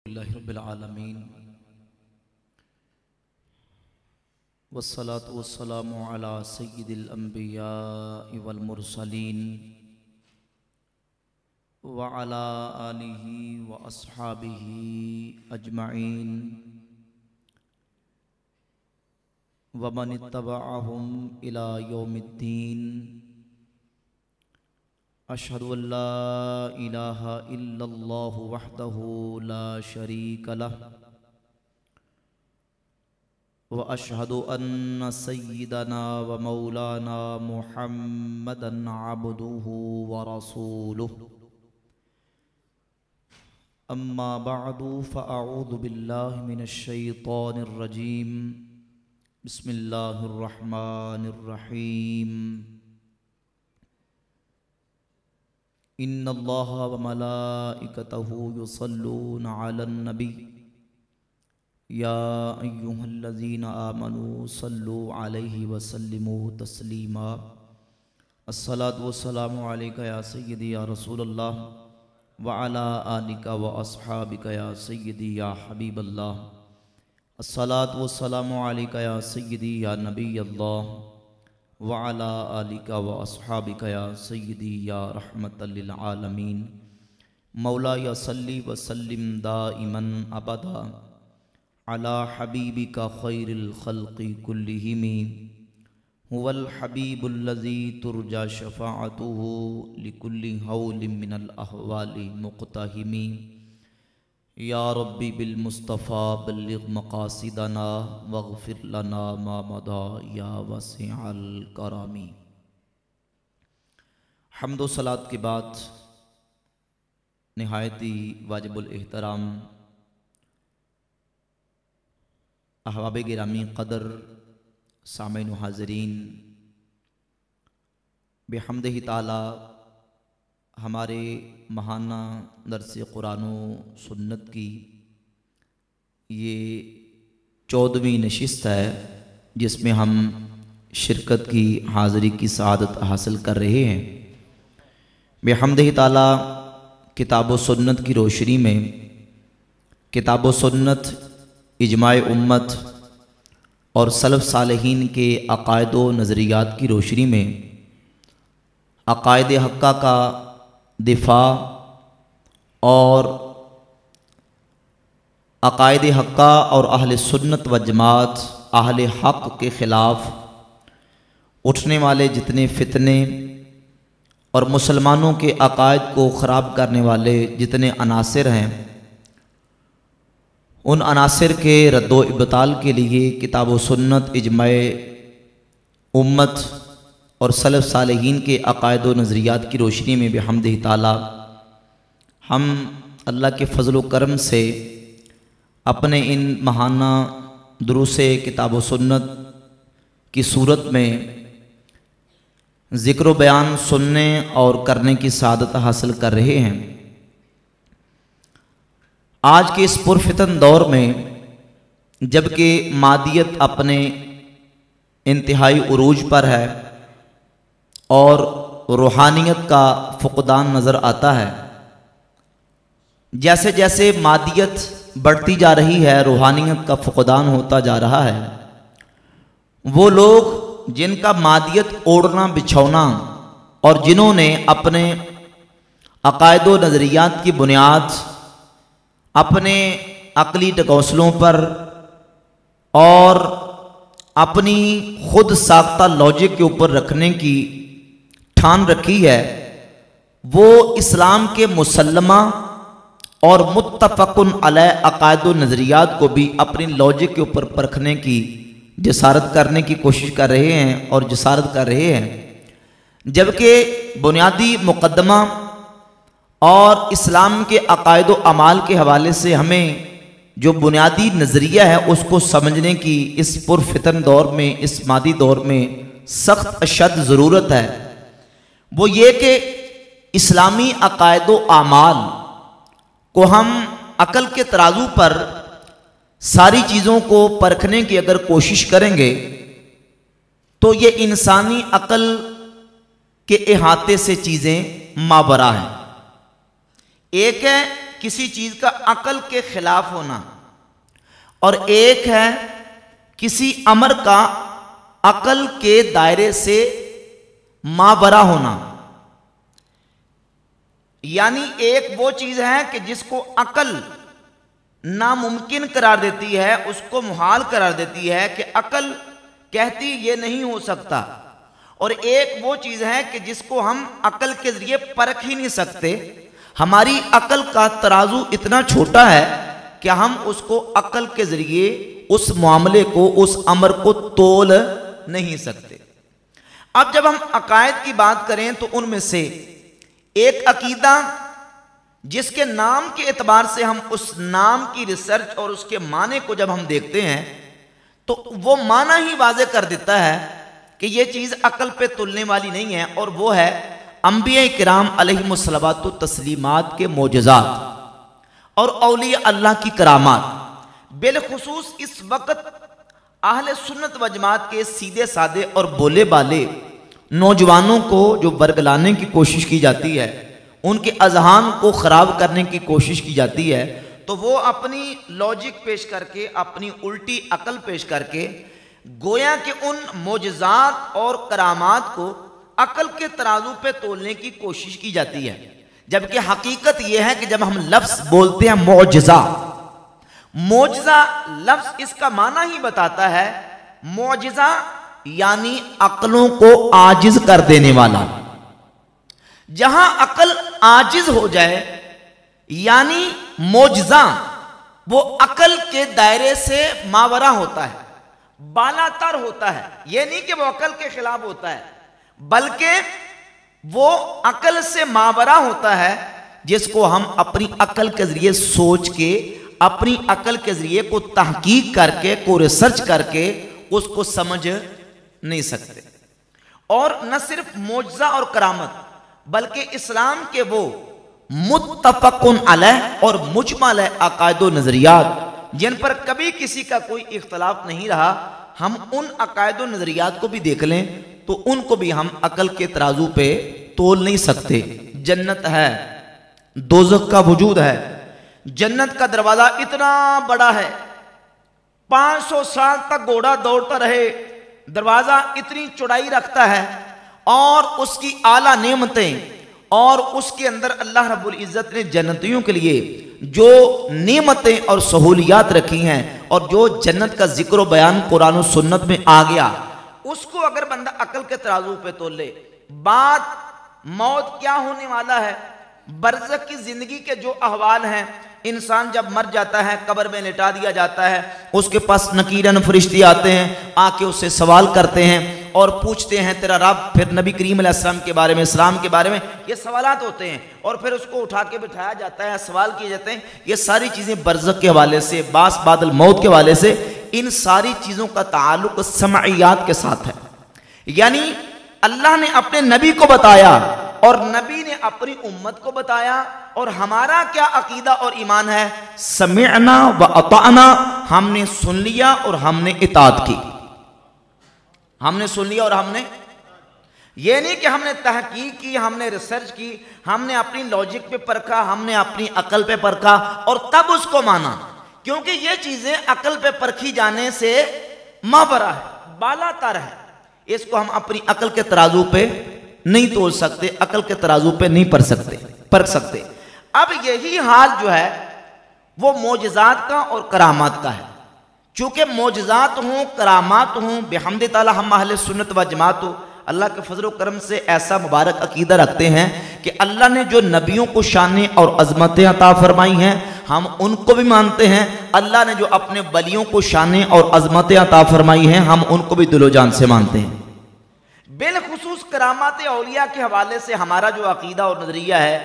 اللہ رب العالمین والصلاة والسلام علی سید الانبیاء والمرسلین وعلی آلہ واصحابہ اجمعین ومن اتبعہم الی یوم الدین اشہد ان لا الہ الا اللہ وحدہ لا شریک لہ واشہد ان سیدنا ومولانا محمدا عبدہ ورسولہ اما بعد فاعوذ باللہ من الشیطان الرجیم بسم اللہ الرحمن الرحیم ان اللہ وملائکتہ یصلون علی النبی یا ایہا الذین آمنوا صلوا علیہ وسلموا تسلیما الصلاۃ والسلام علیک یا سیدی یا رسول اللہ وعلی آلک واصحابک یا سیدی یا حبیب اللہ الصلاۃ والسلام علیک یا سیدی یا نبی اللہ وعلی آلک واصحابک یا سیدی یا رحمت للعالمین مولا صلی وسلم دائما ابدا علی حبیبک خیر الخلق کلہم هو الحبیب الذی ترجى شفاعته لكل ہول من الاحوال مقتحم یا ربی بالمصطفیٰ بلغ مقاصدنا واغفر لنا ما مضى یا واسع الکرم۔ حمد و صلاۃ کے بعد نہایت ہی واجب الاحترام احباب گرامی قدر سامعین و حاضرین، بحمدہ تعالی ہمارے ماہانہ درس قرآن و سنت کی یہ 14ویں نشست ہے جس میں ہم شرکت کی حاضری کی سعادت حاصل کر رہے ہیں۔ بحمدہ تعالی کتاب و سنت کی روشنی میں، کتاب و سنت، اجماع امت اور سلف صالحین کے عقائد و نظریات کی روشنی میں عقائد حقہ کا دفاع اور عقائد حقہ اور اہل سنت و جماعت اہل حق کے خلاف اٹھنے والے جتنے فتنے اور مسلمانوں کے عقائد کو خراب کرنے والے جتنے عناصر ہیں، ان عناصر کے رد و ابطال کے لیے کتاب و سنت، اجماع امت اور سلف صالحین کے عقائد و نظریات کی روشنی میں بحمدہ تعالی ہم اللہ کے فضل و کرم سے اپنے ان ماہانہ دروس کتاب و سنت کی صورت میں ذکر و بیان سننے اور کرنے کی سعادت حاصل کر رہے ہیں۔ آج کے اس پرفتن دور میں جبکہ مادیت اپنے انتہائی عروج پر ہے اور روحانیت کا فقدان نظر آتا ہے، جیسے جیسے مادیت بڑھتی جا رہی ہے روحانیت کا فقدان ہوتا جا رہا ہے۔ وہ لوگ جن کا مادیت اوڑھنا بچھونا اور جنہوں نے اپنے عقائد و نظریات کی بنیاد اپنے عقلی ٹکوسلوں پر اور اپنی خود ساختہ لاجک کے اوپر رکھنے کی ٹھان رکھی ہے، وہ اسلام کے مسلمہ اور متفق علیہ عقائد و نظریات کو بھی اپنی لاجک کے اوپر پرکھنے کی جسارت کرنے کی کوشش کر رہے ہیں اور جسارت کر رہے ہیں، جبکہ بنیادی مقدمہ اور اسلام کے عقائد و اعمال کے حوالے سے ہمیں جو بنیادی نظریہ ہے اس کو سمجھنے کی اس پرفتن دور میں، اس مادی دور میں سخت اشد ضرورت ہے۔ وہ یہ کہ اسلامی عقائد و اعمال کو ہم عقل کے ترازو پر ساری چیزوں کو پرکھنے کی اگر کوشش کریں گے تو یہ انسانی عقل کے احاطے سے چیزیں ماورا ہیں۔ ایک ہے کسی چیز کا عقل کے خلاف ہونا، اور ایک ہے کسی امر کا عقل کے دائرے سے مابرا ہونا۔ یعنی ایک وہ چیز ہے کہ جس کو عقل ناممکن قرار دیتی ہے، اس کو محال قرار دیتی ہے کہ عقل کہتی یہ نہیں ہو سکتا، اور ایک وہ چیز ہے کہ جس کو ہم عقل کے ذریعے پرکھ ہی نہیں سکتے۔ ہماری عقل کا ترازو اتنا چھوٹا ہے کہ ہم اس کو عقل کے ذریعے اس معاملے کو، اس امر کو تول نہیں سکتے۔ اب جب ہم عقائد کی بات کریں تو ان میں سے ایک عقیدہ جس کے نام کے اعتبار سے ہم اس نام کی ریسرچ اور اس کے معنی کو جب ہم دیکھتے ہیں تو وہ معنی ہی واضح کر دیتا ہے کہ یہ چیز عقل پہ تلنے والی نہیں ہے، اور وہ ہے انبیاء کرام علیہم الصلوات و تسلیمات کے معجزات اور اولیاء اللہ کی کرامات۔ بالخصوص اس وقت اہل سنت و جماعت کے سیدھے سادے اور بولے بالے نوجوانوں کو جو برگلانے کی کوشش کی جاتی ہے، ان کے اذہان کو خراب کرنے کی کوشش کی جاتی ہے، تو وہ اپنی لاجک پیش کر کے، اپنی الٹی عقل پیش کر کے گویا کہ ان معجزات اور کرامات کو عقل کے ترازو پہ تولنے کی کوشش کی جاتی ہے، جبکہ حقیقت یہ ہے کہ جب ہم لفظ بولتے ہیں معجزہ، معجزہ لفظ اس کا معنی ہی بتاتا ہے معجزہ یعنی عقلوں کو عاجز کر دینے والا۔ جہاں عقل عاجز ہو جائے یعنی معجزہ وہ عقل کے دائرے سے ماورا ہوتا ہے، بالا تر ہوتا ہے۔ یہ نہیں کہ وہ عقل کے خلاف ہوتا ہے، بلکہ وہ عقل سے ماورا ہوتا ہے، جس کو ہم اپنی عقل کے ذریعے سوچ کے، اپنی عقل کے ذریعے کو تحقیق کر کے، کو ریسرچ کر کے اس کو سمجھ نہیں سکتے۔ اور نہ صرف معجزہ اور کرامت بلکہ اسلام کے وہ متفق علیہ اور مجمع علیہ عقائد و نظریات جن پر کبھی کسی کا کوئی اختلاف نہیں رہا، ہم ان عقائد و نظریات کو بھی دیکھ لیں تو ان کو بھی ہم عقل کے ترازو پہ تول نہیں سکتے۔ جنت ہے، دوزخ کا وجود ہے، جنت کا دروازہ اتنا بڑا ہے، 500 سال تک گھوڑا دوڑتا رہے، دروازہ اتنی چوڑائی رکھتا ہے، اور اس کی اعلیٰ نعمتیں، اور اس کے اندر اللہ رب العزت نے جنتیوں کے لیے جو نعمتیں اور سہولیات رکھی ہیں، اور جو جنت کا ذکر و بیان قرآن و سنت میں آ گیا، اس کو اگر بندہ عقل کے ترازو پہ تول لے، بات موت کیا ہونے والا ہے، برزخ کی زندگی کے جو احوال ہیں، انسان جب مر جاتا ہے قبر میں لٹا دیا جاتا ہے، اس کے پاس نکیرن فرشتے آتے ہیں، آ کے اس سے سوال کرتے ہیں اور پوچھتے ہیں تیرا رب، پھر نبی کریم علیہ السلام کے بارے میں، اسلام کے بارے میں، یہ سوالات ہوتے ہیں، اور پھر اس کو اٹھا کے بٹھایا جاتا ہے، سوال کیے جاتے ہیں۔ یہ ساری چیزیں برزخ کے حوالے سے، باس بعد الموت کے حوالے سے، ان ساری چیزوں کا تعلق سمعیات کے ساتھ ہے۔ یعنی اللہ نے اپنے نبی کو بتایا اور نبی نے اپنی امت کو بتایا، اور ہمارا کیا عقیدہ اور ایمان ہے؟ سمعنا و اطعنا، ہم نے سن لیا اور ہم نے اطاعت کی، ہم نے سن لیا اور ہم نے، یہ نہیں کہ ہم نے تحقیق کی، ہم نے ریسرچ کی، ہم نے اپنی لاجک پہ پرکھا، ہم نے اپنی عقل پہ پرکھا اور تب اس کو مانا، کیونکہ یہ چیزیں عقل پہ پرکھی جانے سے مابرا ہے، بالا تر ہے، اس کو ہم اپنی عقل کے ترازو پہ نہیں تول سکتے، عقل کے ترازو پہ نہیں پرکھ سکتے۔ اب یہی حال جو ہے وہ معجزات کا اور کرامات کا ہے۔ چونکہ معجزات ہوں، کرامات ہوں، بحمد تعالی ہم اہل سنت و جماعت اللہ کے فضل و کرم سے ایسا مبارک عقیدہ رکھتے ہیں کہ اللہ نے جو نبیوں کو شانیں اور عظمتیں عطا فرمائی ہیں ہم ان کو بھی مانتے ہیں، اللہ نے جو اپنے ولیوں کو شانیں اور عظمتیں عطا فرمائی ہیں ہم ان کو بھی دل و جان سے مانتے ہیں۔ بالخصوص کرامات اولیاء کے حوالے سے ہمارا جو عقیدہ اور نظریہ ہے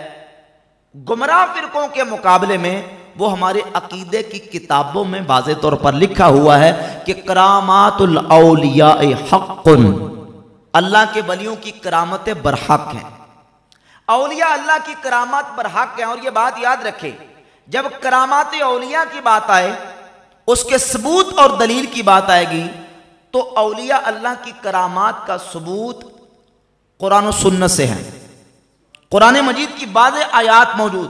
گمراہ فرقوں کے مقابلے میں وہ ہمارے عقیدے کی کتابوں میں واضح طور پر لکھا ہوا ہے کہ کرامات الاولیاء حق، اللہ کے ولیوں کی کرامتیں برحق ہیں، اولیاء اللہ کی کرامات برحق ہیں۔ اور یہ بات یاد رکھے، جب کرامات اولیاء کی بات آئے، اس کے ثبوت اور دلیل کی بات آئے گی، تو اولیاء اللہ کی کرامات کا ثبوت قرآن و سنت سے ہے۔ قرآن مجید کی بعض آیات موجود،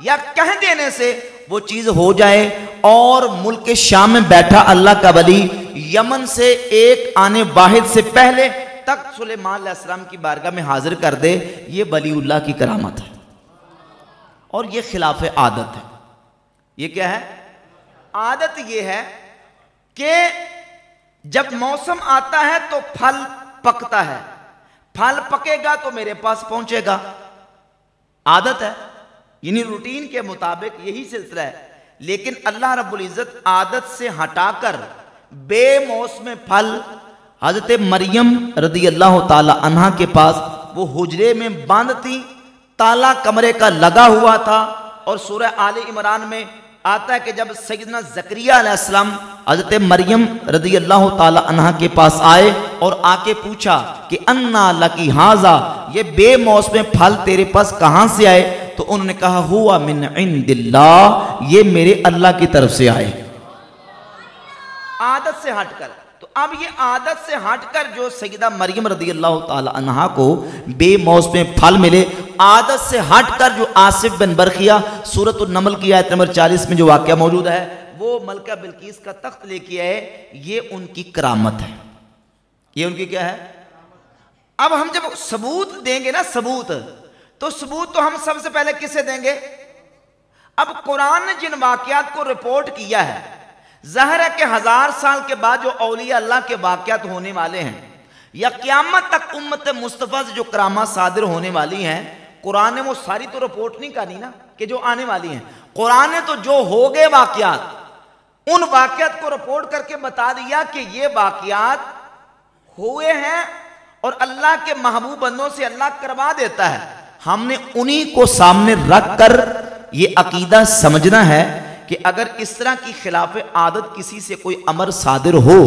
یا کہہ دینے سے وہ چیز ہو جائے، اور ملک شام میں بیٹھا اللہ کا ولی یمن سے ایک آنے واحد سے پہلے تک سلیمان علیہ السلام کی بارگاہ میں حاضر کر دے، یہ ولی اللہ کی کرامت ہے، اور یہ خلاف عادت ہے۔ یہ کیا ہے؟ عادت یہ ہے کہ جب موسم آتا ہے تو پھل پکتا ہے، پھل پکے گا تو میرے پاس پہنچے گا، عادت ہے، یعنی روٹین کے مطابق یہی سلسلہ ہے۔ لیکن اللہ رب العزت عادت سے ہٹا کر بے موسم پھل، حضرت مریم رضی اللہ تعالی عنہ کے پاس وہ حجرے میں بند تھی، تالا کمرے کا لگا ہوا تھا، اور سورہ آل عمران میں آتا ہے کہ جب سیدنا زکریا علیہ السلام حضرت مریم رضی اللہ تعالی عنہ کے پاس آئے اور آ کے پوچھا کہ انا لکی ھذا، یہ بے موسم پھل تیرے پاس کہاں سے آئے؟ تو انہوں نے کہا ہوا من عند اللہ، یہ میرے اللہ کی طرف سے آئے، عادت سے ہٹ کر۔ تو اب یہ عادت سے ہٹ کر جو سیدہ مریم رضی اللہ تعالی عنہا کو بے موسم پھل ملے، عادت سے ہٹ کر جو آصف بن برخیہ سورۃ النمل کی آیت نمبر 40 میں جو واقعہ موجود ہے، وہ ملکہ بلقیس کا تخت لے کے آئے، یہ ان کی کرامت ہے۔ یہ ان کی کیا ہے؟ اب ہم جب ثبوت دیں گے نا، ثبوت تو ثبوت تو ہم سب سے پہلے کسے دیں گے؟ اب قرآن نے جن واقعات کو رپورٹ کیا ہے، ظاہر ہے کہ 1000 سال کے بعد جو اولیاء اللہ کے واقعات ہونے والے ہیں، یا قیامت تک امت مصطفیٰ سے جو کرامات صادر ہونے والی ہیں، قرآن نے وہ ساری تو رپورٹ نہیں کرنی نا کہ جو آنے والی ہیں۔ قرآن نے تو جو ہو گئے واقعات، ان واقعات کو رپورٹ کر کے بتا دیا کہ یہ واقعات ہوئے ہیں، اور اللہ کے محبوب بندوں سے اللہ کروا دیتا ہے۔ ہم نے انہی کو سامنے رکھ کر یہ عقیدہ سمجھنا ہے کہ اگر اس طرح کی خلاف عادت کسی سے کوئی امر صادر ہو،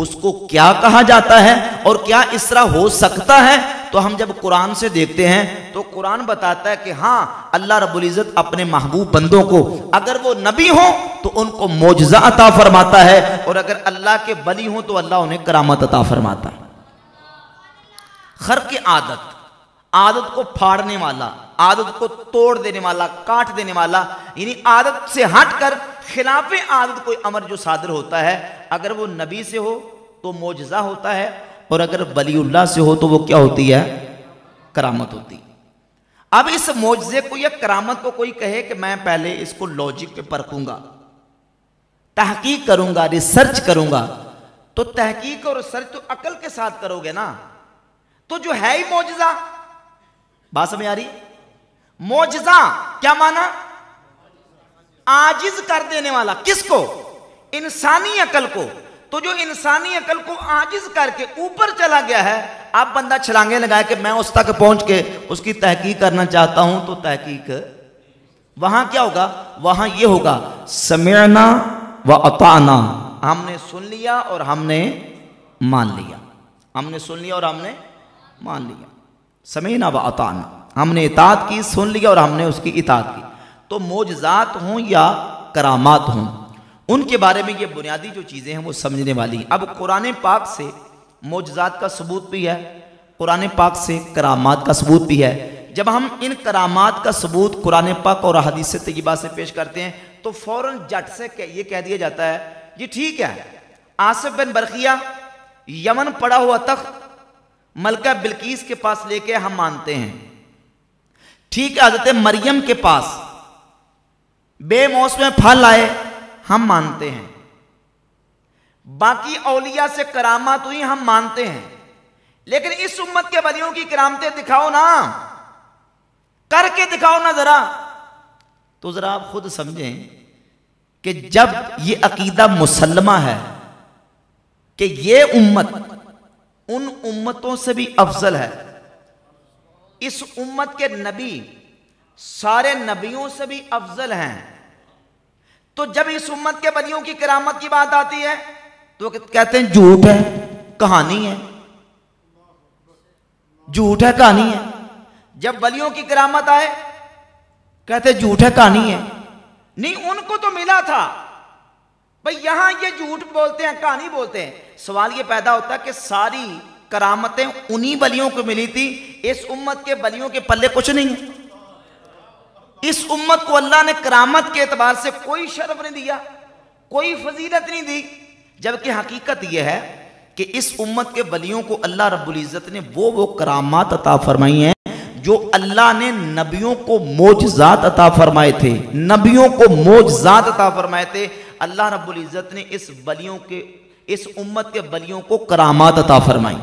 اس کو کیا کہا جاتا ہے اور کیا اس طرح ہو سکتا ہے۔ تو ہم جب قرآن سے دیکھتے ہیں تو قرآن بتاتا ہے کہ ہاں، اللہ رب العزت اپنے محبوب بندوں کو اگر وہ نبی ہوں تو ان کو معجزہ عطا فرماتا ہے، اور اگر اللہ کے ولی ہوں تو اللہ انہیں کرامت عطا فرماتا ہے۔ خرق عادت، عادت کو پھاڑنے والا، عادت کو توڑ دینے والا، کاٹ دینے والا، یعنی عادت سے ہٹ کر خلاف عادت کوئی امر جو صادر ہوتا ہے، اگر وہ نبی سے ہو تو معجزہ ہوتا ہے، اور اگر ولی اللہ سے ہو تو وہ کیا ہوتی ہے؟ کرامت ہوتی۔ اب اس معجزے کو یا کرامت کو کوئی کہے کہ میں پہلے اس کو لاجک پہ پرکھوں گا، تحقیق کروں گا، ریسرچ کروں گا، تو تحقیق اور ریسرچ تو عقل کے ساتھ کرو گے نا، تو جو ہے ہی معجزہ، بات سمجھ آ رہی؟ معجزہ کیا معنی؟ عاجز کر دینے والا، کس کو؟ انسانی عقل کو۔ تو جو انسانی عقل کو عاجز کر کے اوپر چلا گیا ہے، اب بندہ چھلانگیں لگائے کہ میں اس تک پہنچ کے اس کی تحقیق کرنا چاہتا ہوں، تو تحقیق وہاں کیا ہوگا؟ وہاں یہ ہوگا سمعنا و اطعنا، ہم نے سن لیا اور ہم نے مان لیا، ہم نے سن لیا اور ہم نے مان لیا، سمعنا و اطعنا، ہم نے اطاعت کی، سن لیا اور ہم نے اس کی اطاعت کی۔ تو معجزات ہوں یا کرامات ہوں، ان کے بارے میں یہ بنیادی جو چیزیں ہیں وہ سمجھنے والی ہیں۔ اب قرآن پاک سے معجزات کا ثبوت بھی ہے، قرآن پاک سے کرامات کا ثبوت بھی ہے۔ جب ہم ان کرامات کا ثبوت قرآن پاک اور حدیث طیبہ سے پیش کرتے ہیں تو فوراً جٹ سے یہ کہہ دیا جاتا ہے جی ٹھیک ہے، آصف بن برخیہ یمن پڑا ہوا تخت ملکہ بلقیس کے پاس لے کے ہم مانتے ہیں، ٹھیک ہے، حضرت مریم کے پاس بے موسم پھل آئے ہم مانتے ہیں، باقی اولیاء سے کرامات ہوئی ہم مانتے ہیں، لیکن اس امت کے ولیوں کی کرامتیں دکھاؤ نا، کر کے دکھاؤ نا ذرا۔ تو ذرا آپ خود سمجھیں کہ جب یہ عقیدہ مسلمہ ہے کہ یہ امت ان امتوں سے بھی افضل ہے، اس امت کے نبی سارے نبیوں سے بھی افضل ہیں، تو جب اس امت کے ولیوں کی کرامت کی بات آتی ہے تو کہتے ہیں جھوٹ ہے، کہانی ہے، جھوٹ ہے، کہانی ہے۔ جب ولیوں کی کرامت آئے کہتے ہیں جھوٹ ہے، کہانی ہے۔ نہیں، ان کو تو ملا تھا بھئی، یہاں یہ جھوٹ بولتے ہیں، کہانی بولتے ہیں۔ سوال یہ پیدا ہوتا ہے کہ ساری کرامتیں انہی ولیوں کو ملی تھی، اس امت کے ولیوں کے پلے کچھ نہیں ہے۔ اس امت کو اللہ نے کرامت کے اعتبار سے کوئی شرف نہیں دیا، کوئی فضیلت نہیں دی، جبکہ حقیقت یہ ہے کہ اس امت کے ولیوں کو اللہ رب العزت نے وہ کرامات عطا فرمائی ہیں جو اللہ نے نبیوں کو معجزات عطا فرمائے تھے، نبیوں کو معجزات عطا فرمائے تھے۔ اللہ رب العزت نے اس امت کے ولیوں کو کرامات عطا فرمائی،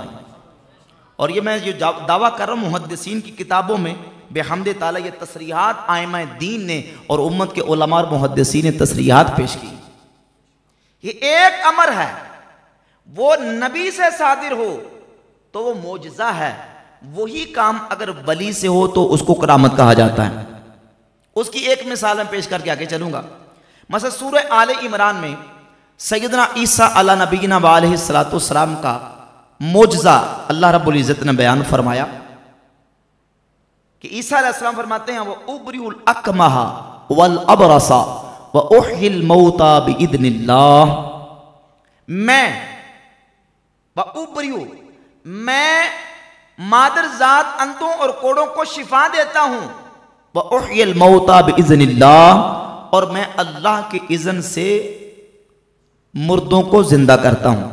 اور یہ میں جو دعویٰ کر رہا ہوں محدثین کی کتابوں میں بحمد تعالیٰ یہ تصریحات ائمہ دین نے اور امت کے علماء اور محدثین نے تصریحات پیش کی۔ یہ ایک امر ہے، وہ نبی سے صادر ہو تو وہ معجزہ ہے، وہی کام اگر ولی سے ہو تو اس کو کرامت کہا جاتا ہے۔ اس کی ایک مثال میں پیش کر کے آگے چلوں گا۔ مثلا سورہ آل عمران میں سیدنا عیسیٰ علیہ نبینا علیہ السلام کا معجزہ اللہ رب العزت نے بیان فرمایا کہ عیسیٰ علیہ السلام فرماتے ہیں وَأُبْرِئُ الْأَكْمَحَ وَالْأَبْرَصَ وَأُحْيِي الْمَوْتَى بِإِذْنِ اللَّهِ، میں مادر ذات اندھوں اور کوڑوں کو شفا دیتا ہوں، وَأُحْيِي الْمَوْتَى بِإِذْنِ اللَّهِ، اور میں اللہ کے اذن سے مردوں کو زندہ کرتا ہوں۔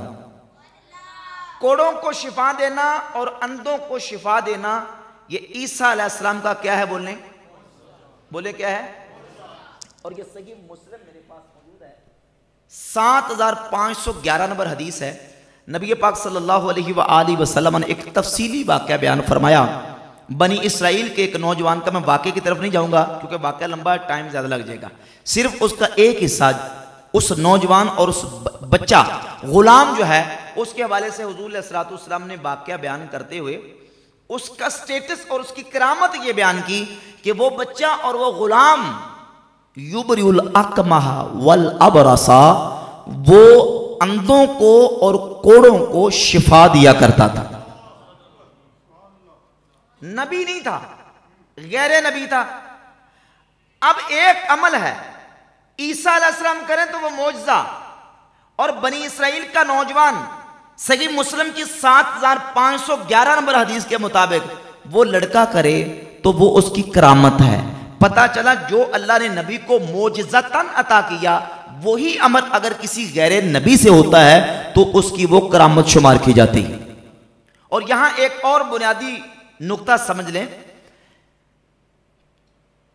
کوڑوں کو شفا دینا اور اندھوں کو شفا دینا یہ عیسیٰ علیہ السلام کا کیا ہے؟ بولے کیا ہے؟ اور یہ صحیح مسلم میرے پاس موجود ہے، 7511 نمبر حدیث ہے۔ نبی پاک صلی اللہ علیہ وآلہ وسلم نے ایک تفصیلی واقعہ بیان فرمایا۔ بنی اسرائیل کے ایک نوجوان کا، میں واقعے کی طرف نہیں جاؤں گا کیونکہ واقعہ لمبا ہے، ٹائم زیادہ لگ جائے گا، صرف اس کا ایک حصہ اس نوجوان اور اس بچہ غلام جو ہے اس کے حوالے سے حضور علیہ السلام نے واقعہ بیان کرتے ہوئے اس کا سٹیٹس اور اس کی کرامت یہ بیان کی کہ وہ بچہ اور وہ غلام یبرئ الاکمہ والابرص، وہ اندھوں کو اور کوڑوں کو شفا دیا کرتا تھا۔ نبی نہیں تھا، غیر نبی تھا۔ اب ایک عمل ہے عیسیٰ علیہ السلام کریں تو وہ معجزہ، اور بنی اسرائیل کا نوجوان صحیح مسلم کی 7511 نمبر حدیث کے مطابق وہ لڑکا کرے تو وہ اس کی کرامت ہے۔ پتہ چلا جو اللہ نے نبی کو معجزتاً عطا کیا وہی امر اگر کسی غیر نبی سے ہوتا ہے تو اس کی وہ کرامت شمار کی جاتی ہے۔ اور یہاں ایک اور بنیادی نقطہ سمجھ لیں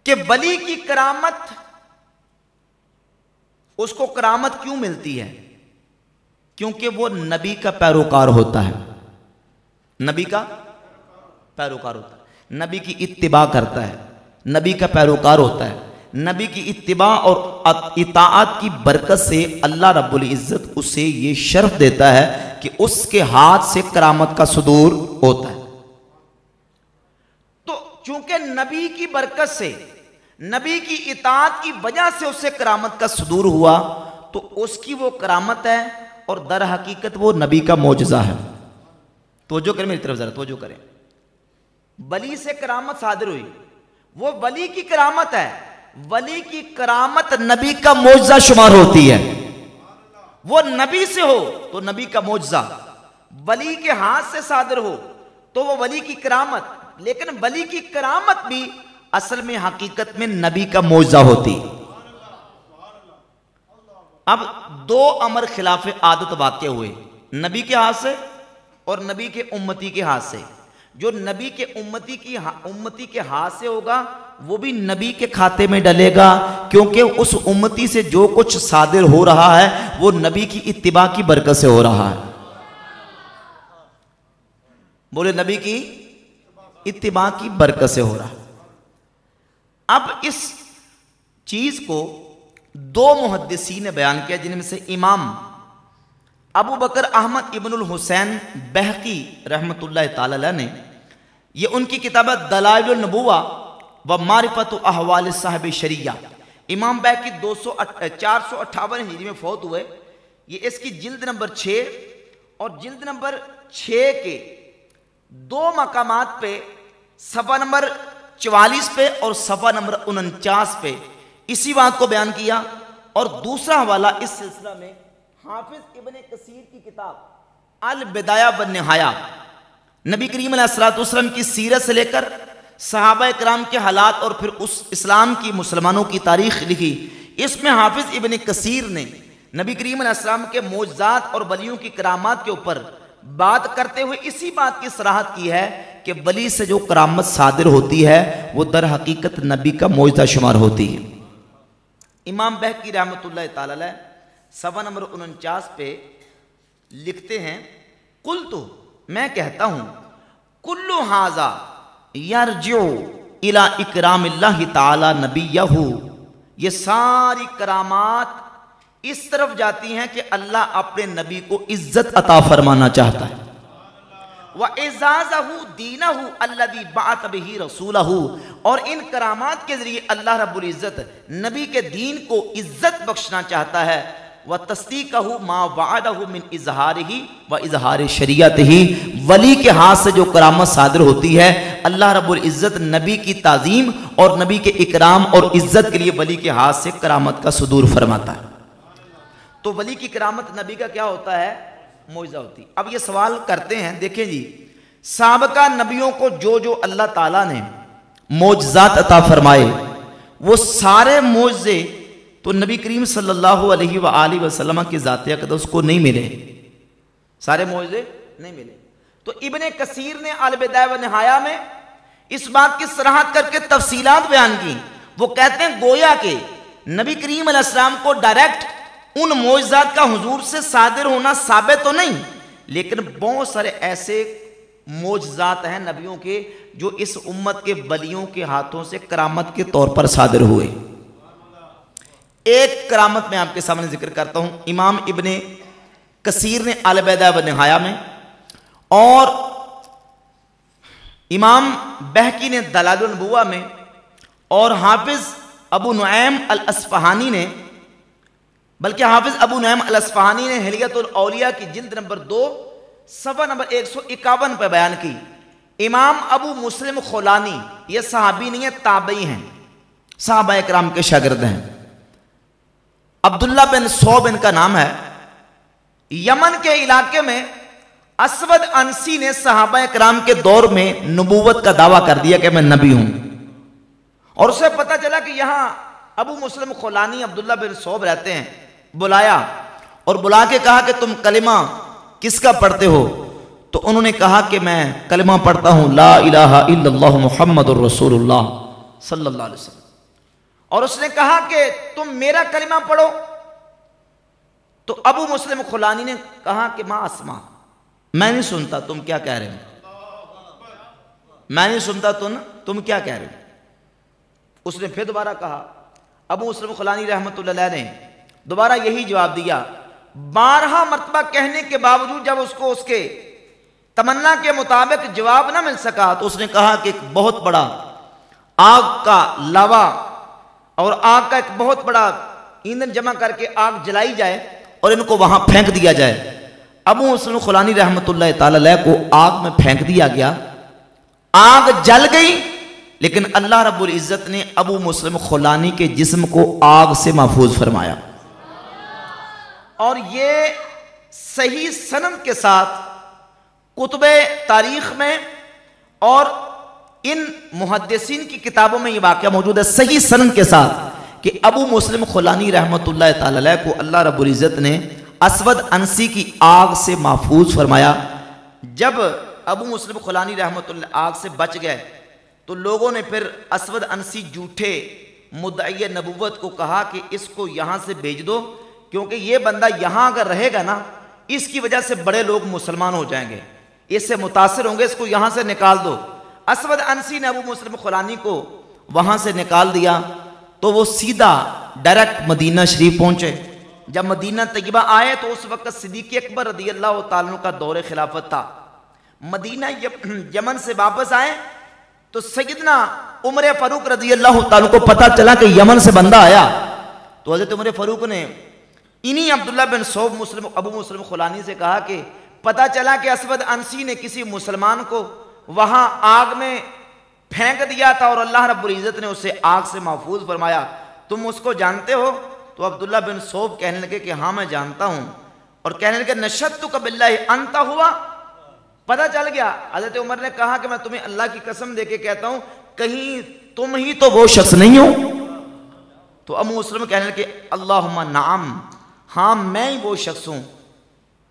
کہ ولی کی کرامت، اس کو کرامت کیوں ملتی ہے؟ کیونکہ وہ نبی کا پیروکار ہوتا ہے، نبی کا پیروکار ہوتا ہے، نبی کی اتباع کرتا ہے، نبی کا پیروکار ہوتا ہے۔ نبی کی اتباع اور اطاعت کی برکت سے اللہ رب العزت اسے یہ شرف دیتا ہے کہ اس کے ہاتھ سے کرامت کا صدور ہوتا ہے۔ تو چونکہ نبی کی برکت سے، نبی کی اطاعت کی وجہ سے اس سے کرامت کا صدور ہوا تو اس کی وہ کرامت ہے، اور در حقیقت وہ نبی کا معجزہ ہے۔ توجہ کریں میری طرف ذرا، توجہ کریں۔ ولی سے کرامت صادر ہوئی، وہ ولی کی کرامت ہے، ولی کی کرامت نبی کا معجزہ شمار ہوتی ہے۔ وہ نبی سے ہو تو نبی کا معجزہ، ولی کے ہاتھ سے صادر ہو تو وہ ولی کی کرامت، لیکن ولی کی کرامت بھی اصل میں حقیقت میں نبی کا معجزہ ہوتی۔ اب دو امر خلاف عادت واقع ہوئے، نبی کے ہاتھ سے اور نبی کے امتی کے ہاتھ سے۔ جو نبی کے امتی کے ہاتھ سے ہوگا وہ بھی نبی کے کھاتے میں ڈلے گا، کیونکہ اس امتی سے جو کچھ صادر ہو رہا ہے وہ نبی کی اتباع کی برکت سے ہو رہا ہے۔ بولے نبی کی اتباع کی برکت سے ہو رہا ہے۔ اب اس چیز کو دو محدثین نے بیان کیا، جن میں سے امام ابو بکر احمد ابن الحسین بہقی رحمت اللہ تعالی علیہ نے، یہ ان کی کتاب دلائل النبوہ و معرفت احوال صاحب شریعہ، امام بہقی 458 ہجری میں فوت ہوئے۔ یہ اس کی جلد نمبر 6 اور جلد نمبر 6 کے دو مقامات پہ، صفحہ نمبر 44 پہ اور صفحہ نمبر 49 پہ اسی بات کو بیان کیا۔ اور دوسرا حوالہ اس سلسلہ میں حافظ ابن کثیر کی کتاب البدایہ والنہایہ، نبی کریم علیہ السلام کی سیرت سے لے کر صحابہ کرام کے حالات اور پھر اس اسلام کی مسلمانوں کی تاریخ لکھی. اس میں حافظ ابن کثیر نے نبی کریم علیہ السلام کے معجزات اور ولیوں کی کرامات کے اوپر بات کرتے ہوئے اسی بات کی صراحت کی ہے کہ ولی سے جو کرامت صادر ہوتی ہے وہ در حقیقت نبی کا معجزہ شمار ہوتی ہے. امام بہقی رحمۃ اللہ تعالی علیہ صفحہ نمبر 49 پہ لکھتے ہیں قلت میں کہتا ہوں کل ھذا یرجع الی اکرام اللہ تعالی نبیہ، یہ ساری کرامات اس طرف جاتی ہیں کہ اللہ اپنے نبی کو عزت عطا فرمانا چاہتا ہے. وَإِعْزَازَهُ دِينَهُ الَّذِي بَعَثَ بِهِ رَسُولَهُ، اور ان کرامات کے ذریعے اللہ رب العزت نبی کے دین کو عزت بخشنا چاہتا ہے. وَتَصْدِيقَهُ مَا وَعَدَهُ مِنْ إِظْهَارِهِ وَإِظْهَارِ شَرِيعَتِهِ، ولی کے ہاتھ سے جو کرامت صادر ہوتی ہے اللہ رب العزت نبی کی تعظیم اور نبی کے اکرام اور عزت کے لیے ولی کے ہاتھ سے کرامت کا صدور فرماتا ہے. تو ولی کی کرامت نبی کا کیا ہوتا ہے؟ معجزہ ہوتی. اب یہ سوال کرتے ہیں، دیکھیں جی سابقہ نبیوں کو جو اللہ تعالیٰ نے معجزات عطا فرمائے وہ سارے معجزے تو نبی کریم صلی اللہ علیہ وآلہ وسلم کی ذات اقدس کو نہیں ملے، سارے معجزے نہیں ملے. تو ابن کثیر نے البدایہ و نہایہ میں اس بات کی صراحت کر کے تفصیلات بیان کی. وہ کہتے ہیں گویا کہ نبی کریم علیہ السلام کو ڈائریکٹ ان معجزات کا حضور سے صادر ہونا ثابت تو نہیں، لیکن بہت سارے ایسے معجزات ہیں نبیوں کے جو اس امت کے ولیوں کے ہاتھوں سے کرامت کے طور پر صادر ہوئے. ایک کرامت میں آپ کے سامنے ذکر کرتا ہوں. امام ابن کثیر نے البدایہ و نہایہ میں اور امام بہقی نے دلائل النبوہ میں اور حافظ ابو نعیم الاصفہانی نے، بلکہ حافظ ابو نعیم الاصفہانی نے حلیۃ الاولیاء کی جلد نمبر 2 صفحہ نمبر 151 پہ بیان کی. امام ابو مسلم خولانی، یہ صحابی نہیں ہے، تابعی ہیں، صحابہ اکرام کے شاگرد ہیں. عبداللہ بن صوب ان کا نام ہے. یمن کے علاقے میں اسود انسی نے صحابہ اکرام کے دور میں نبوت کا دعویٰ کر دیا کہ میں نبی ہوں، اور اسے پتہ چلا کہ یہاں ابو مسلم خولانی عبداللہ بن صوب رہتے ہیں. بلایا اور بلا کے کہا کہ تم کلمہ کس کا پڑھتے ہو؟ تو انہوں نے کہا کہ میں کلمہ پڑھتا ہوں لا الہ الا اللہ محمد الرسول اللہ صلی اللہ علیہ وسلم. اور اس نے کہا کہ تم میرا کلمہ پڑھو. تو ابو مسلم خولانی نے کہا کہ ما اسمع، میں نہیں سنتا تم کیا کہہ رہے ہو، میں نہیں سنتا تم کیا کہہ رہے ہو. اس نے پھر دوبارہ کہا. ابو مسلم خولانی رحمۃ اللہ علیہ نے دوبارہ یہی جواب دیا. 12 مرتبہ کہنے کے باوجود جب اس کو اس کے تمنا کے مطابق جواب نہ مل سکا تو اس نے کہا کہ ایک بہت بڑا آگ کا لاوا اور آگ کا ایک بہت بڑا ایندھن جمع کر کے آگ جلائی جائے اور ان کو وہاں پھینک دیا جائے. ابو مسلم خولانی رحمۃ اللہ تعالی علیہ کو آگ میں پھینک دیا گیا. آگ جل گئی، لیکن اللہ رب العزت نے ابو مسلم خولانی کے جسم کو آگ سے محفوظ فرمایا. اور یہ صحیح سند کے ساتھ کتب تاریخ میں اور ان محدثین کی کتابوں میں یہ واقعہ موجود ہے صحیح سند کے ساتھ کہ ابو مسلم خولانی رحمۃ اللہ تعالی علیہ کو اللہ رب العزت نے اسود انسی کی آگ سے محفوظ فرمایا. جب ابو مسلم خولانی رحمۃ اللہ آگ سے بچ گئے تو لوگوں نے پھر اسود انسی جھوٹے مدعی نبوت کو کہا کہ اس کو یہاں سے بھیج دو، کیونکہ یہ بندہ یہاں اگر رہے گا نا اس کی وجہ سے بڑے لوگ مسلمان ہو جائیں گے، اس سے متاثر ہوں گے، اس کو یہاں سے نکال دو. اسود انسی نے ابو مسلم خولانی کو وہاں سے نکال دیا تو وہ سیدھا ڈائریکٹ مدینہ شریف پہنچے. جب مدینہ طیبہ آئے تو اس وقت صدیق اکبر رضی اللہ تعالیٰ عنہ کا دور خلافت تھا. مدینہ یمن سے واپس آئے تو سیدنا عمر فاروق رضی اللہ تعالیٰ کو پتہ چلا کہ یمن سے بندہ آیا. تو حضرت عمر فاروق نے انہی عبداللہ بن صوب ابو مسلم خولانی سے کہا کہ پتہ چلا کہ اسود انسی نے کسی مسلمان کو وہاں آگ میں پھینک دیا تھا اور اللہ رب العزت نے اسے آگ سے محفوظ فرمایا، تم اس کو جانتے ہو؟ تو عبداللہ بن صوب کہنے لگے کہ ہاں میں جانتا ہوں، اور کہنے لگے نشدتک باللہ انت ہوا، پتہ چل گیا. حضرت عمر نے کہا کہ میں تمہیں اللہ کی قسم دے کے کہتا ہوں کہیں تم ہی تو وہ شخص نہیں ہو؟ تو ابو مسلم کہنے لگے اللہم نعم، ہاں میں ہی وہ شخص ہوں۔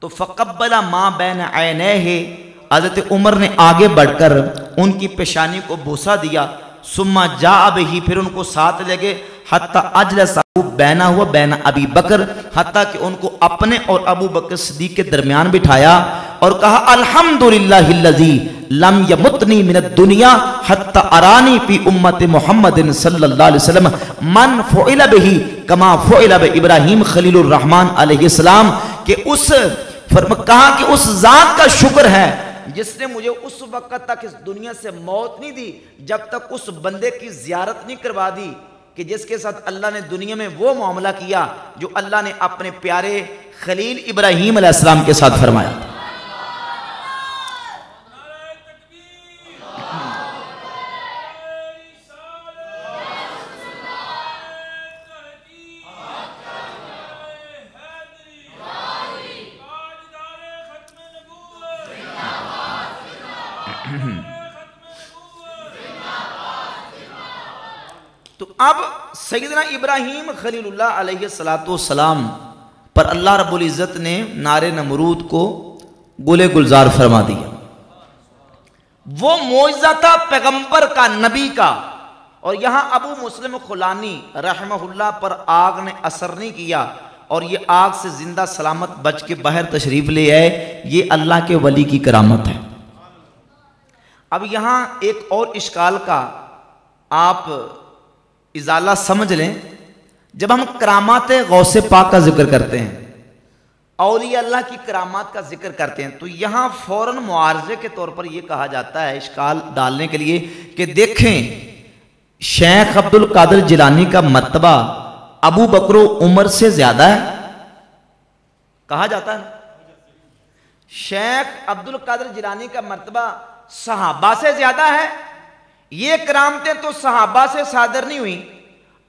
تو فقبل ما بین عینیہ، حضرت عمر نے آگے بڑھ کر ان کی پیشانی کو بوسہ دیا، ثم جاء بہ، پھر ان کو ساتھ لے گئے، حتی اجلسہ بینا ہوا بین ابی بکر، حتیٰ کہ ان کو اپنے اور ابو بکر صدیق کے درمیان بٹھایا اور کہا الحمدللہ الذی لم یمتنی من الدنیا حتی ارانی فی امت محمد صلی اللہ علیہ وسلم من فعل بہ کما فعل بابراہیم خلیل الرحمن علیہ السلام، کہ اس کہا کہ اس ذات کا شکر ہے جس نے مجھے اس وقت تک اس دنیا سے موت نہیں دی جب تک اس بندے کی زیارت نہیں کروا دی کہ جس کے ساتھ اللہ نے دنیا میں وہ معاملہ کیا جو اللہ نے اپنے پیارے خلیل ابراہیم علیہ السلام کے ساتھ فرمایا۔ تو اب سیدنا ابراہیم خلیل اللہ علیہ السلام پر اللہ رب العزت نے نار نمرود کو گلے گلزار فرما دیا۔ وہ معجزہ تھا پیغمبر کا، نبی کا، اور یہاں ابو مسلم خولانی رحمہ اللہ پر آگ نے اثر نہیں کیا اور یہ آگ سے زندہ سلامت بچ کے باہر تشریف لے آئے، یہ اللہ کے ولی کی کرامت ہے۔ اب یہاں ایک اور اشکال کا آپ ازالہ سمجھ لیں، جب ہم کرامات غوث پاک کا ذکر کرتے ہیں، اولیاء اللہ کی کرامات کا ذکر کرتے ہیں، تو یہاں فوراً معارضے کے طور پر یہ کہا جاتا ہے اشکال ڈالنے کے لیے کہ دیکھیں شیخ عبد القادر جیلانی کا مرتبہ ابو بکر و عمر سے زیادہ ہے، کہا جاتا ہے شیخ عبد القادر جیلانی کا مرتبہ صحابہ سے زیادہ ہے۔ یہ کرامتیں تو صحابہ سے صادر نہیں ہوئی،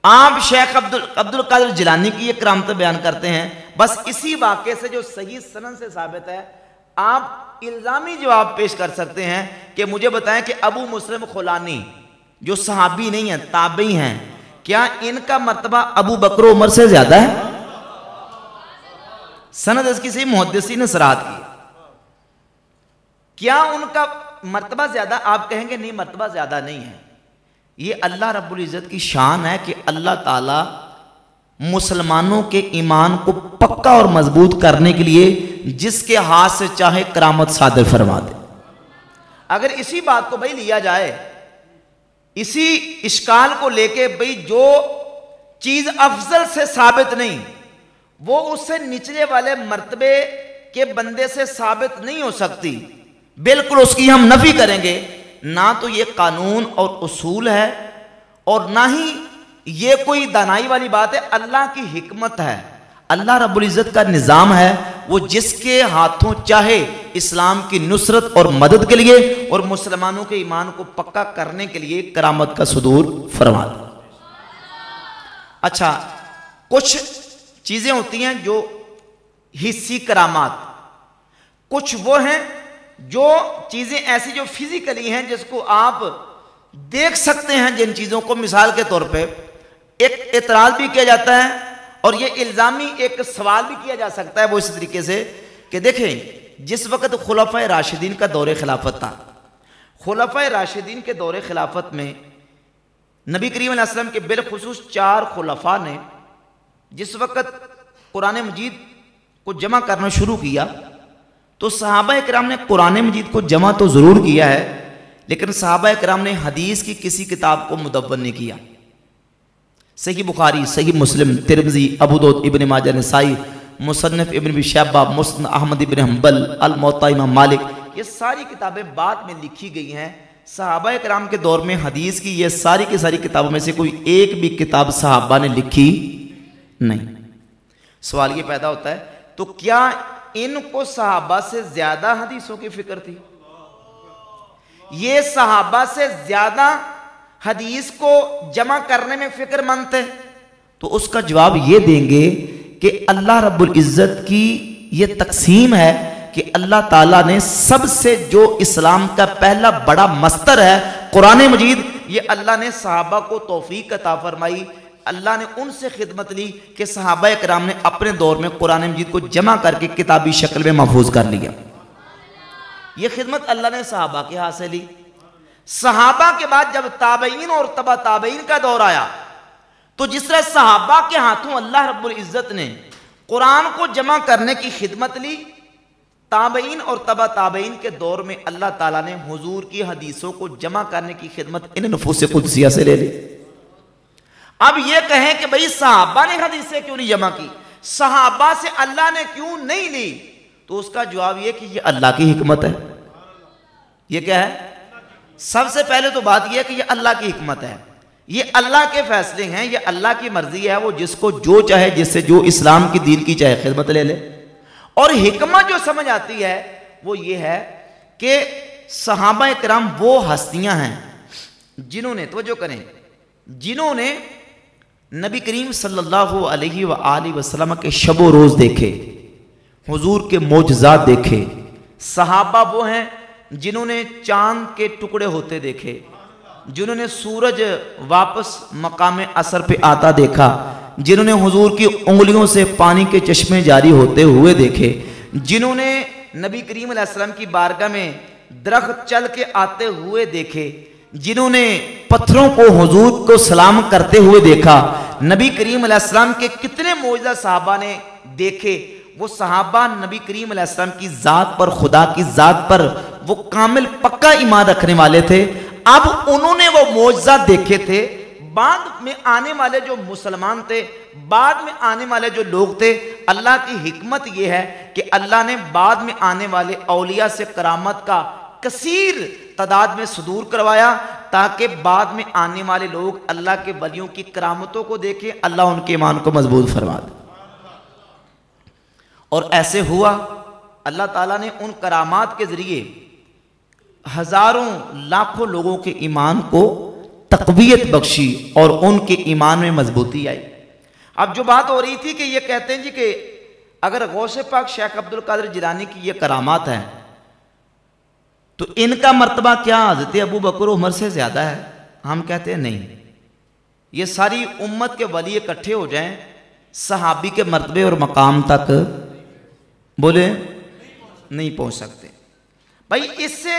آپ شیخ عبد القادر جیلانی کی یہ کرامتیں بیان کرتے ہیں، بس اسی واقعے سے جو صحیح سند سے ثابت ہے آپ الزامی جواب پیش کر سکتے ہیں کہ مجھے بتائیں کہ ابو مسلم خولانی جو صحابی نہیں ہیں تابعی ہیں، کیا ان کا مرتبہ ابو بکر و عمر سے زیادہ ہے؟ سند اس کی صحیح محدثین نے صراحت کی، کیا ان کا مرتبہ زیادہ؟ آپ کہیں گے نہیں، مرتبہ زیادہ نہیں ہے۔ یہ اللہ رب العزت کی شان ہے کہ اللہ تعالیٰ مسلمانوں کے ایمان کو پکا اور مضبوط کرنے کے لیے جس کے ہاتھ سے چاہے کرامت صادر فرما دے۔ اگر اسی بات کو بھئی لیا جائے، اسی اشکال کو لے کے بھئی جو چیز افضل سے ثابت نہیں وہ اس سے نچلے والے مرتبے کے بندے سے ثابت نہیں ہو سکتی، بالکل اس کی ہم نفی کریں گے، نہ تو یہ قانون اور اصول ہے اور نہ ہی یہ کوئی دانائی والی بات ہے، اللہ کی حکمت ہے، اللہ رب العزت کا نظام ہے، وہ جس کے ہاتھوں چاہے اسلام کی نصرت اور مدد کے لیے اور مسلمانوں کے ایمان کو پکا کرنے کے لیے کرامت کا صدور فرما دے۔ اچھا، کچھ چیزیں ہوتی ہیں جو حسی کرامات، کچھ وہ ہیں جو چیزیں ایسی جو فزیکلی ہیں جس کو آپ دیکھ سکتے ہیں، جن چیزوں کو مثال کے طور پہ ایک اعتراض بھی کیا جاتا ہے اور یہ الزامی ایک سوال بھی کیا جا سکتا ہے وہ اس طریقے سے کہ دیکھیں جس وقت خلفائے راشدین کا دور خلافت تھا، خلفائے راشدین کے دور خلافت میں نبی کریم علیہ السلام کے بالخصوص 4 خلفاء نے جس وقت قرآن مجید کو جمع کرنا شروع کیا تو صحابہ کرام نے قرآن مجید کو جمع تو ضرور کیا ہے، لیکن صحابہ کرام نے حدیث کی کسی کتاب کو مدون نہیں کیا۔ صحیح بخاری، صحیح مسلم، ترمذی، ابو داؤد، ابن ماجہ، نسائی، مصنف ابن ابی شیبہ، مسند احمد ابن حنبل، الموطا امام مالک، یہ ساری کتابیں بعد میں لکھی گئی ہیں۔ صحابہ کرام کے دور میں حدیث کی یہ ساری کی ساری کتابوں میں سے کوئی ایک بھی کتاب صحابہ نے لکھی نہیں۔ سوال یہ پیدا ہوتا ہے تو کیا ان کو صحابہ سے زیادہ حدیثوں کی فکر تھی؟ یہ صحابہ سے زیادہ حدیث کو جمع کرنے میں فکر مند تھے؟ تو اس کا جواب یہ دیں گے کہ اللہ رب العزت کی یہ تقسیم ہے کہ اللہ تعالیٰ نے سب سے جو اسلام کا پہلا بڑا مصدر ہے قرآن مجید، یہ اللہ نے صحابہ کو توفیق عطا فرمائی، اللہ نے ان سے خدمت لی کہ صحابہ اکرام نے اپنے دور میں قرآن مجید کو جمع کر کے کتابی شکل میں محفوظ کر لیا۔ یہ خدمت اللہ نے صحابہ کے ہاتھ سے لی۔ صحابہ کے بعد جب تابعین اور تبع تابعین کا دور آیا تو جس طرح صحابہ کے ہاتھوں اللہ رب العزت نے قرآن کو جمع کرنے کی خدمت لی، تابعین اور تبع تابعین کے دور میں اللہ تعالیٰ نے حضور کی حدیثوں کو جمع کرنے کی خدمت ان نفوس قدسیہ سے لے لی۔ اب یہ کہیں کہ بھئی صحابہ نے حدیثیں کیوں نہیں جمع کی، صحابہ سے اللہ نے کیوں نہیں لی، تو اس کا جواب یہ کہ یہ اللہ کی حکمت ہے۔ یہ کیا ہے؟ سب سے پہلے تو بات یہ ہے کہ یہ اللہ کی حکمت ہے، یہ اللہ کے فیصلے ہیں، یہ اللہ کی مرضی ہے، وہ جس کو جو چاہے، جس سے جو اسلام کی دین کی چاہے خدمت لے لے۔ اور حکمت جو سمجھ آتی ہے وہ یہ ہے کہ صحابہ کرام وہ ہستیاں ہیں جنہوں نے، توجہ کریں، جنہوں نے نبی کریم صلی اللہ علیہ وآلہ وسلم کے شب و روز دیکھے، حضور کے معجزات دیکھے۔ صحابہ وہ ہیں جنہوں نے چاند کے ٹکڑے ہوتے دیکھے، جنہوں نے سورج واپس مقام عصر پہ آتا دیکھا، جنہوں نے حضور کی انگلیوں سے پانی کے چشمے جاری ہوتے ہوئے دیکھے، جنہوں نے نبی کریم علیہ السلام کی بارگاہ میں درخت چل کے آتے ہوئے دیکھے، جنہوں نے پتھروں کو حضور کو سلام کرتے ہوئے دیکھا۔ نبی کریم علیہ السلام کے کتنے معجزہ صحابہ نے دیکھے۔ وہ صحابہ نبی کریم علیہ السلام کی ذات پر، خدا کی ذات پر وہ کامل پکا ایمان رکھنے والے تھے۔ اب انہوں نے وہ معجزات دیکھے تھے، بعد میں آنے والے جو مسلمان تھے، بعد میں آنے والے جو لوگ تھے، اللہ کی حکمت یہ ہے کہ اللہ نے بعد میں آنے والے اولیاء سے کرامت کا کثیر تعداد میں صدور کروایا تاکہ بعد میں آنے والے لوگ اللہ کے ولیوں کی کرامتوں کو دیکھیں، اللہ ان کے ایمان کو مضبوط فرما دے۔ اور ایسے ہوا، اللہ تعالیٰ نے ان کرامات کے ذریعے ہزاروں لاکھوں لوگوں کے ایمان کو تقویت بخشی اور ان کے ایمان میں مضبوطی آئی۔ اب جو بات ہو رہی تھی کہ یہ کہتے ہیں جی کہ اگر غوث پاک شیخ عبد القادر جیلانی کی یہ کرامات ہیں تو ان کا مرتبہ کیا حضرت ابو بکر و عمر سے زیادہ ہے؟ ہم کہتے ہیں نہیں، یہ ساری امت کے ولی اکٹھے ہو جائیں، صحابی کے مرتبے اور مقام تک بولے نہیں پہنچ سکتے۔ بھائی اس سے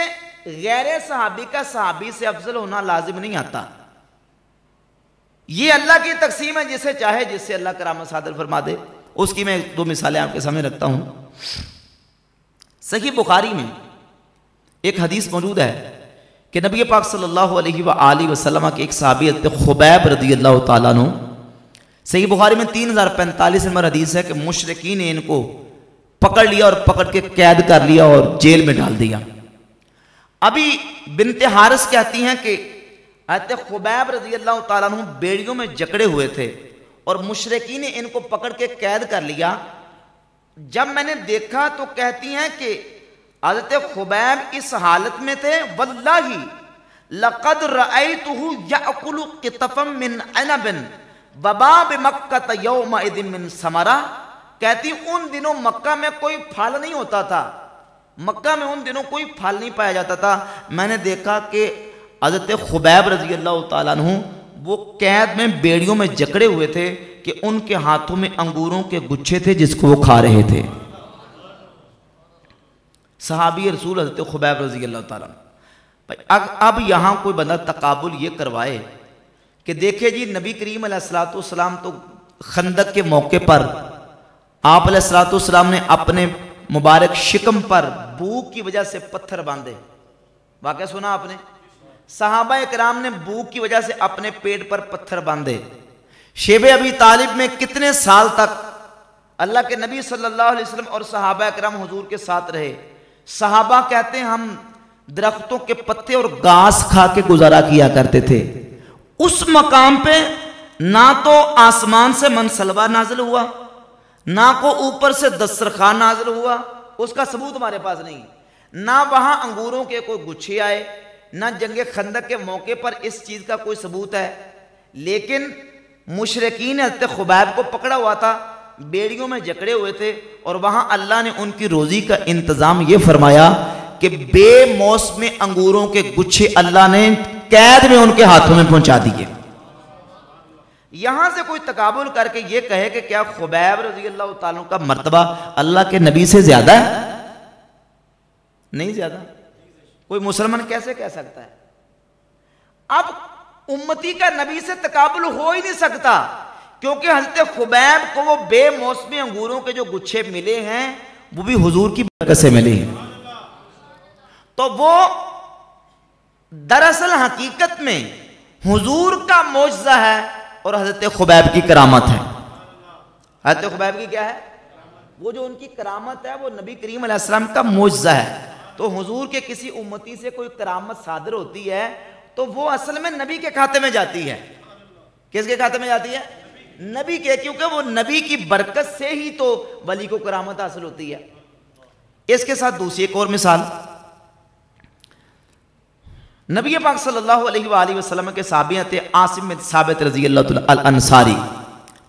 غیر صحابی کا صحابی سے افضل ہونا لازم نہیں آتا، یہ اللہ کی تقسیم ہے، جسے چاہے جس سے اللہ کرامت صادر فرما دے۔ اس کی میں دو مثالیں آپ کے سامنے رکھتا ہوں۔ صحیح بخاری میں ایک حدیث موجود ہے کہ نبی پاک صلی اللہ علیہ وآلہ وسلم کے ایک صحابی حضرت خبیب رضی اللہ تعالیٰ عنہ، صحیح بخاری میں 3045 نمبر حدیث ہے کہ مشرکین نے ان کو پکڑ لیا اور پکڑ کے قید کر لیا اور جیل میں ڈال دیا۔ ابھی بنت حارث کہتی ہیں کہ حضرت خبیب رضی اللہ تعالیٰ عنہ بیڑیوں میں جکڑے ہوئے تھے اور مشرکین نے ان کو پکڑ کے قید کر لیا۔ جب میں نے دیکھا تو کہتی ہیں کہ حضرت خبیب اس حالت میں تھے، واللہ لقد رأیتہ یأکل قطفا من عنب وباب مکہ یومئذ من ثمرہ۔ کہتی ان دنوں مکہ میں کوئی پھل نہیں ہوتا تھا، مکہ میں ان دنوں کوئی پھل نہیں پایا جاتا تھا۔ میں نے دیکھا کہ حضرت خبیب رضی اللہ تعالیٰ عنہ وہ قید میں بیڑیوں میں جکڑے ہوئے تھے کہ ان کے ہاتھوں میں انگوروں کے گچھے تھے جس کو وہ کھا رہے تھے۔ صحابی رسول حضرت خبیب رضی اللہ تعالیٰ عنہ۔ اب یہاں کوئی بندہ تقابل یہ کروائے کہ دیکھیں جی نبی کریم علیہ السلام تو خندق کے موقع پر آپ علیہ السلام نے اپنے مبارک شکم پر بھوک کی وجہ سے پتھر باندھے، واقعہ سنا آپ نے؟ صحابہ اکرام نے بھوک کی وجہ سے اپنے پیٹ پر پتھر باندھے۔ شیب ابی طالب میں کتنے سال تک اللہ کے نبی صلی اللہ علیہ وسلم اور صحابہ اکرام حضور کے ساتھ رہے۔ صحابہ کہتے ہیں ہم درختوں کے پتے اور گھاس کھا کے گزارا کیا کرتے تھے۔ اس مقام پہ نہ تو آسمان سے منسلبہ نازل ہوا، نہ کو اوپر سے دسترخوان نازل ہوا، اس کا ثبوت ہمارے پاس نہیں، نہ وہاں انگوروں کے کوئی گچھے آئے، نہ جنگ خندق کے موقع پر اس چیز کا کوئی ثبوت ہے۔ لیکن مشرکین حضرت خبیب کو پکڑا ہوا تھا، بیڑیوں میں جکڑے ہوئے تھے، اور وہاں اللہ نے ان کی روزی کا انتظام یہ فرمایا کہ بے موسم انگوروں کے گچھے اللہ نے قید میں ان کے ہاتھوں میں پہنچا دیے۔ یہاں سے کوئی تقابل کر کے یہ کہے کہ کیا خبیب رضی اللہ تعالیٰ کا مرتبہ اللہ کے نبی سے زیادہ ہے؟ نہیں زیادہ۔ کوئی مسلمان کیسے کہہ سکتا ہے؟ اب امتی کا نبی سے تقابل ہو ہی نہیں سکتا، کیونکہ حضرت خبیب کو وہ بے موسمی انگوروں کے جو گچھے ملے ہیں وہ بھی حضور کی برکت سے ملے ہیں۔ تو وہ دراصل حقیقت میں حضور کا معجزہ ہے اور حضرت خبیب کی کرامت ہے۔ حضرت خبیب کی کیا ہے؟ وہ جو ان کی کرامت ہے وہ نبی کریم علیہ السلام کا معجزہ ہے۔ تو حضور کے کسی امتی سے کوئی کرامت صادر ہوتی ہے تو وہ اصل میں نبی کے کھاتے میں جاتی ہے۔ کس کے کھاتے میں جاتی ہے؟ نبی کے، کیونکہ وہ نبی کی برکت سے ہی تو ولی کو کرامت حاصل ہوتی ہے۔ اس کے ساتھ دوسری ایک اور مثال، نبی پاک صلی اللہ علیہ وآلہ وسلم کے صحابی تھے عاصم بن ثابت رضی اللہ تعالی الانصاری،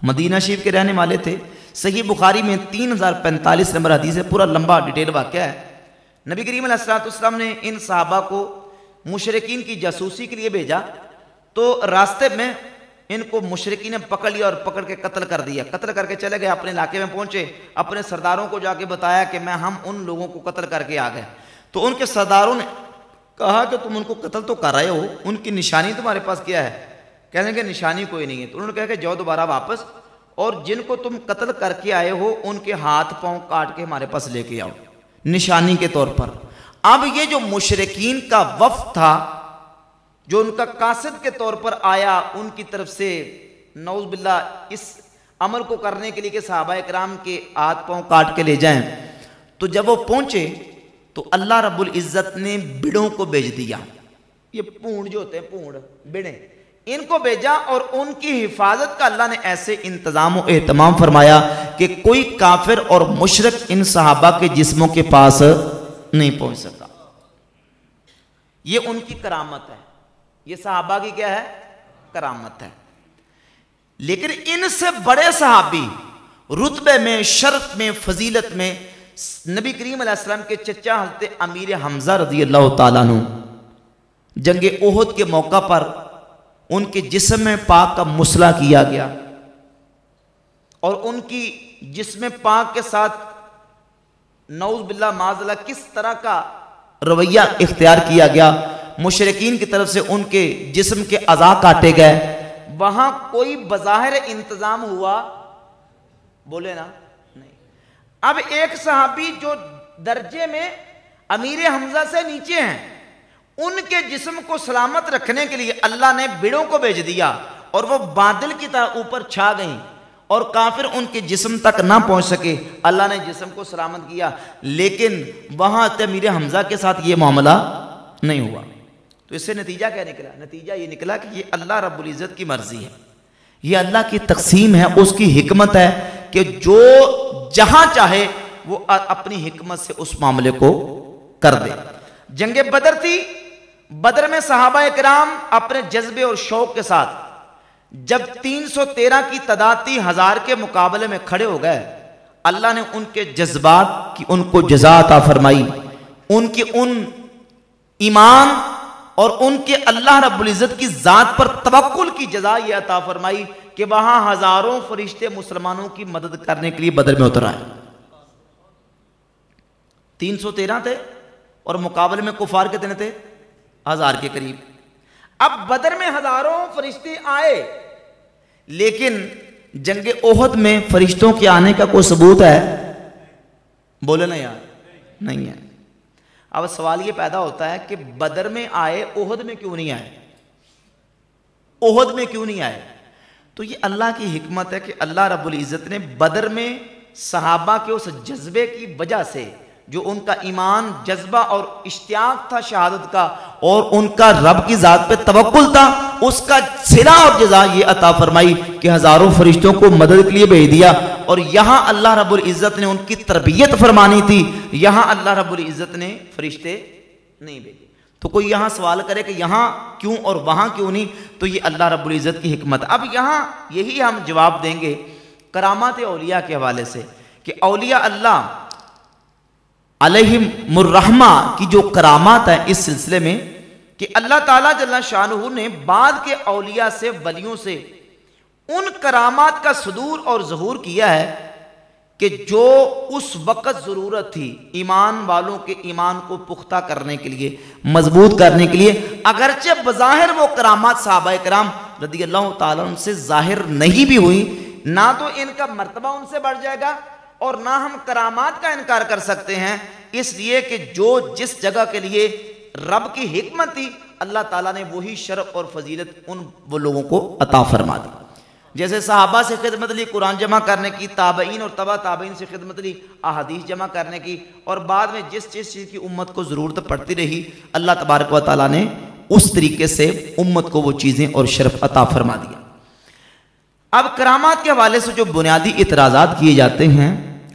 مدینہ شریف کے رہنے والے تھے۔ صحیح بخاری میں 3045 نمبر حدیث ہے، پورا لمبا ڈیٹیل واقعہ ہے۔ نبی کریم علیہ السلام نے ان صحابہ کو مشرکین کی جاسوسی کے لیے بھیجا، تو راستے میں ان کو مشرکین نے پکڑ لیا اور پکڑ کے قتل کر دیا۔ قتل کر کے چلے گئے، اپنے علاقے میں پہنچے، اپنے سرداروں کو جا کے بتایا کہ ہم ان لوگوں کو قتل کر کے آ گئے۔ تو ان کے سرداروں نے کہا کہ تم ان کو قتل تو کر رہے ہو، ان کی نشانی تمہارے پاس کیا ہے؟ کہنے کہ نشانی کوئی نہیں ہے۔ تو انہوں نے کہا کہ جاؤ دوبارہ واپس، اور جن کو تم قتل کر کے آئے ہو ان کے ہاتھ پاؤں کاٹ کے ہمارے پاس لے کے آؤ نشانی کے طور پر۔ اب یہ جو مشرکین کا وفد تھا جو ان کا قاصد کے طور پر آیا، ان کی طرف سے نعوذ باللہ اس عمل کو کرنے کے لیے کہ صحابہ اکرام کے ہاتھ پاؤں کاٹ کے لے جائیں، تو جب وہ پہنچے تو اللہ رب العزت نے بڑوں کو بھیج دیا۔ یہ پونڈ جو ہوتے ہیں، پونڈ بڑے، ان کو بھیجا اور ان کی حفاظت کا اللہ نے ایسے انتظام و اہتمام فرمایا کہ کوئی کافر اور مشرک ان صحابہ کے جسموں کے پاس نہیں پہنچ سکا۔ یہ ان کی کرامت ہے، یہ صحابہ کی کیا ہے؟ کرامت ہے۔ لیکن ان سے بڑے صحابی رتبے میں، شرف میں، فضیلت میں نبی کریم علیہ السلام کے چچا حضرت امیر حمزہ رضی اللہ تعالیٰ عنہ، جنگ احد کے موقع پر ان کے جسم پاک کا مسئلہ کیا گیا اور ان کی جسم پاک کے ساتھ نعوذ باللہ معاذ اللہ کس طرح کا رویہ اختیار کیا گیا۔ مشرکین کی طرف سے ان کے جسم کے اعضاء کاٹے گئے، وہاں کوئی بظاہر انتظام ہوا؟ بولے نا، نہیں۔ اب ایک صحابی جو درجے میں امیر حمزہ سے نیچے ہیں، ان کے جسم کو سلامت رکھنے کے لیے اللہ نے بڑوں کو بھیج دیا اور وہ بادل کی طرح اوپر چھا گئیں اور کافر ان کے جسم تک نہ پہنچ سکے۔ اللہ نے جسم کو سلامت کیا، لیکن وہاں امیر حمزہ کے ساتھ یہ معاملہ نہیں ہوا۔ تو اس سے نتیجہ کیا نکلا؟ نتیجہ یہ نکلا کہ یہ اللہ رب العزت کی مرضی ہے، یہ اللہ کی تقسیم ہے، اس کی حکمت ہے کہ جو جہاں چاہے وہ اپنی حکمت سے اس معاملے کو کر دے۔ جنگ بدر تھی، بدر میں صحابہ اکرام اپنے جذبے اور شوق کے ساتھ جب 313 کی تعداد تھی، 1000 کے مقابلے میں کھڑے ہو گئے، اللہ نے ان کے جذبات کی ان کو جزا عطا فرمائی، ان کی ان ایمان اور ان کے اللہ رب العزت کی ذات پر توکل کی جزا یہ عطا فرمائی کہ وہاں ہزاروں فرشتے مسلمانوں کی مدد کرنے کے لیے بدر میں اتر آئے۔ 313 تھے اور مقابلے میں کفار کتنے تھے؟ 1000 کے قریب۔ اب بدر میں ہزاروں فرشتے آئے، لیکن جنگ احد میں فرشتوں کے آنے کا کوئی ثبوت ہے؟ بولے نا یار، نہیں ہے۔ اب سوال یہ پیدا ہوتا ہے کہ بدر میں آئے، احد میں کیوں نہیں آئے؟ احد میں کیوں نہیں آئے؟ تو یہ اللہ کی حکمت ہے کہ اللہ رب العزت نے بدر میں صحابہ کے اس جذبے کی وجہ سے، جو ان کا ایمان، جذبہ اور اشتیاق تھا شہادت کا، اور ان کا رب کی ذات پہ توکل تھا، اس کا صلہ اور جزا یہ عطا فرمائی کہ ہزاروں فرشتوں کو مدد کے لیے بھیج دیا۔ اور یہاں اللہ رب العزت نے ان کی تربیت فرمانی تھی، یہاں اللہ رب العزت نے فرشتے نہیں بھیجے۔ تو کوئی یہاں سوال کرے کہ یہاں کیوں اور وہاں کیوں نہیں، تو یہ اللہ رب العزت کی حکمت۔ اب یہاں یہی ہم جواب دیں گے کرامات اولیاء کے حوالے سے کہ اولیاء اللہ علیہم الرحمہ کی جو کرامات ہیں اس سلسلے میں کہ اللہ تعالیٰ جل شانہ نے بعد کے اولیاء سے، ولیوں سے ان کرامات کا صدور اور ظہور کیا ہے کہ جو اس وقت ضرورت تھی ایمان والوں کے ایمان کو پختہ کرنے کے لیے، مضبوط کرنے کے لیے، اگرچہ بظاہر وہ کرامات صحابہ کرام رضی اللہ تعالیٰ عنہ سے ظاہر نہیں بھی ہوئی، نہ تو ان کا مرتبہ ان سے بڑھ جائے گا اور نہ ہم کرامات کا انکار کر سکتے ہیں، اس لیے کہ جو جس جگہ کے لیے رب کی حکمت تھی اللہ تعالیٰ نے وہی شرف اور فضیلت ان وہ لوگوں کو عطا فرما دی۔ جیسے صحابہ سے خدمت لی قرآن جمع کرنے کی، تابعین اور تبع تابعین سے خدمت لی احادیث جمع کرنے کی، اور بعد میں جس چیز کی امت کو ضرورت پڑتی رہی اللہ تبارک و تعالیٰ نے اس طریقے سے امت کو وہ چیزیں اور شرف عطا فرما دیا۔ اب کرامات کے حوالے سے جو بنیادی اعتراضات کیے جاتے ہیں